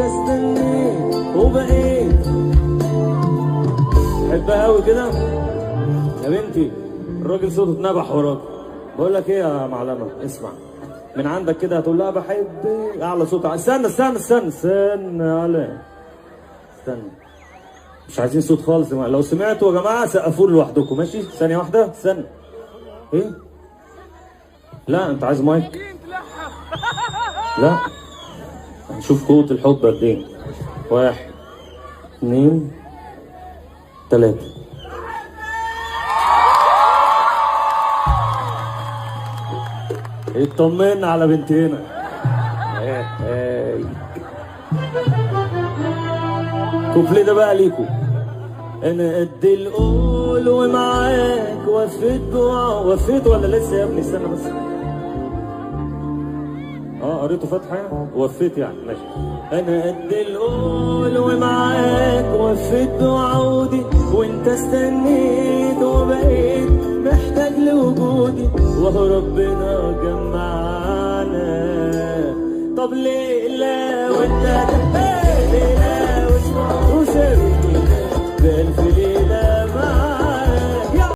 استنيت وبقيت. حبها قوي كده يا بنتي. الراجل صوته اتنبح وراك. بقول لك ايه يا معلمه، اسمع من عندك كده هتقول لها بحبك اعلى صوت. استنى استنى استنى استنى على استنى، مش عايزين صوت خالص. لو سمعتوا يا جماعه سقفوا لوحدكم ماشي. ثانيه واحده استنى. ايه؟ لا انت عايز مايك؟ لا هنشوف قوة الحب قد ايه. 1 2 3. اطمنا على بنتنا. كوبليه ده بقى ليكوا. انا قد القول ومعاك وفيت جوع. وفيت ولا لسه يا ابني؟ استنى بس. قريته فاتحه يعني؟ وفيت يعني ماشي. انا قد القول ومعاك وفيت بوعودي، وانت استنيت وبقيت محتاج لوجودي، وهو ربنا جمعنا. طب ليه لا وانت